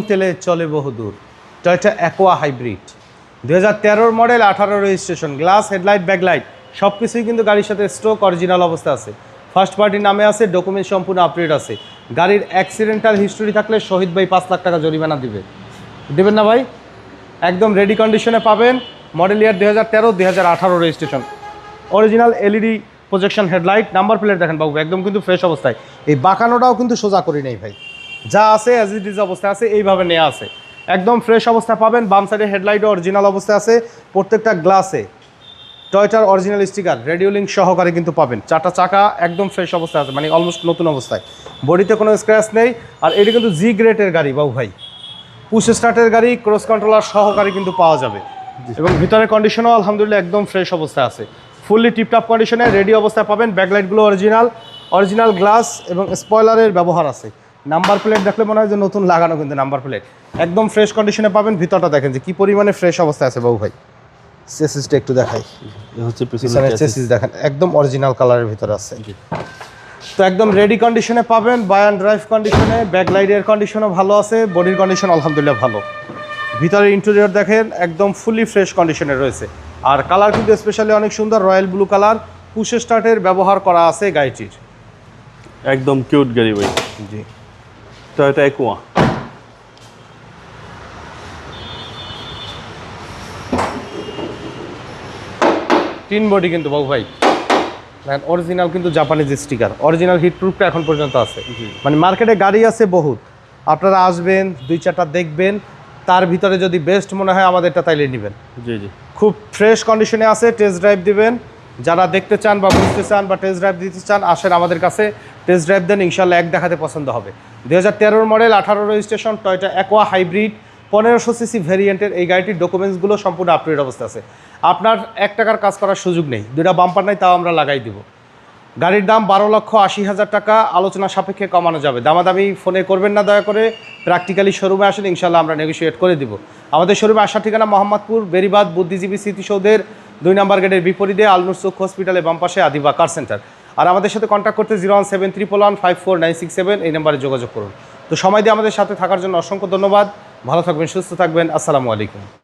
তেলে চলে বহুদূর। Toyota Aqua hybrid 2013 model, 18 registration, glass, headlight, backlight সব কিছুই কিন্তু গাড়ির সাথে স্টক অরিজিনাল অবস্থা আছে। ফার্স্ট পার্টির নামে আছে, ডকুমেন্ট সম্পূর্ণ আপডেট আছে। গাড়ির অ্যাক্সিডেন্টাল হিস্টোরি থাকলে শহীদ ভাই 5 লাখ টাকা জরিমানা দেবেন না ভাই? একদম রেডি কন্ডিশনে পাবেন। মডেল ইয়ার 2013, 2018 registration, original LED projection headlight, number plate দেখেন বাবু, একদম কিন্তু ফ্রেশ অবস্থায়। এই বাঁকানোটাও কিন্তু সোজা করি নেই ভাই, যা আছে অ্যাজ ইট ইজ অবস্থায় আছে, এইভাবে নেওয়া আছে। একদম ফ্রেশ অবস্থায় পাবেন। বাম সাইডে হেডলাইটও অরিজিনাল অবস্থায় আছে, প্রত্যেকটা গ্লাসে টয়োটার অরিজিনাল স্টিকার রেডিও লিঙ্ক সহকারে কিন্তু পাবেন। 4টা চাকা একদম ফ্রেশ অবস্থায় আছে, মানে অলমোস্ট নতুন অবস্থায়। বডিতে কোনো স্ক্র্যাচ নেই। আর এটা কিন্তু জি গ্রেডের গাড়ি বাবু ভাই, পুশ স্টার্টের গাড়ি, ক্রস কন্ট্রোলার সহকারে কিন্তু পাওয়া যাবে। এবং ভিতরের কন্ডিশনও আলহামদুলিল্লাহ একদম ফ্রেশ অবস্থায় আছে, ফুললি টিপটপ কন্ডিশনে রেডি অবস্থায় পাবেন। ব্যাকলাইটগুলো অরিজিনাল গ্লাস এবং স্পয়লারের ব্যবহার আছে। নাম্বার প্লেট দেখলে মনে হয় যে নতুন লাগানো, কিন্তু নাম্বার প্লেট একদম ফ্রেশ কন্ডিশনে পাবেন। ভিতরটা দেখেন যে কি পরিমাণে ফ্রেশ অবস্থায় আছে বাবু ভাই। চেসিসটা একটু দেখাই, চেসিস দেখেন একদম অরিজিনাল কালারের ভিতরে আছে। তো একদম রেডি কন্ডিশনে পাবেন, বাই অ্যান্ড ড্রাইভ কন্ডিশনে। ব্যাকলাইটের কন্ডিশনও ভালো আছে, বডির কন্ডিশন আলহামদুলিল্লাহ ভালো। ভিতরে ইন্টেরিয়র দেখেন একদম ফুলি ফ্রেশ কন্ডিশনে রয়েছে। আর কালার কিন্তু স্পেশালি অনেক সুন্দর, রয়্যাল ব্লু কালার, পুশ স্টার্টের ব্যবহার করা আছে গাড়িটির। একদম কিউট গাড়ি ভাই। জি, টয়োটা অ্যাকোয়া। তিন বডি কিন্তু বাবু ভাই, অরিজিনাল কিন্তু জাপানিজ স্টিকার, অরিজিনাল হিট প্রুফটা এখন পর্যন্ত আছে। মানে মার্কেটে গাড়ি আছে বহুত, আপনারা আসবেন 2-4টা দেখবেন, তার ভিতরে যদি বেস্ট মনে হয় আমাদেরটা তাইলে নেবেন। জি জি, খুব ফ্রেশ কন্ডিশনে আছে। টেস্ট ড্রাইভ দিবেন, যারা দেখতে চান বা বুঝতে চান বা টেস্ট ড্রাইভ দিতে চান, আসেন আমাদের কাছে, টেস্ট ড্রাইভ দেন, ইনশাল্লাহ এক দেখাতে পছন্দ হবে। 2013 model, 18 registration, Toyota Aqua hybrid 1500 CC ভেরিয়েন্টের এই গাড়িটির ডকুমেন্টসগুলো সম্পূর্ণ আপডেট অবস্থা আছে। আপনার 1 টাকার কাজ করার সুযোগ নেই, 2টা বাম্পার নাই, তাও আমরা লাগাই দিব। গাড়ির দাম 12,80,000 টাকা, আলোচনা সাপেক্ষে কমানো যাবে। দামাদামি ফোনে করবেন না দয়া করে, প্র্যাকটিক্যালি শোরুমে আসেন, ইনশাল্লাহ আমরা নেগোশিয়েট করে দিব। আমাদের শোরুমে আসার ঠিকানা মোহাম্মদপুর বেরিবাদ বুদ্ধিজীবী স্মৃতিসৌধের 2 নম্বর গেটের বিপরীতে, আলনুর চোখ হসপিটালের বাম পাশে, আদিবা কার সেন্টার। আর আমাদের সাথে কন্ট্যাক্ট করতে 01711544967 এই নাম্বারে যোগাযোগ করুন। তো সময় দিয়ে আমাদের সাথে থাকার জন্য অসংখ্য ধন্যবাদ। ভালো থাকবেন, সুস্থ থাকবেন। আসসালামু আলাইকুম।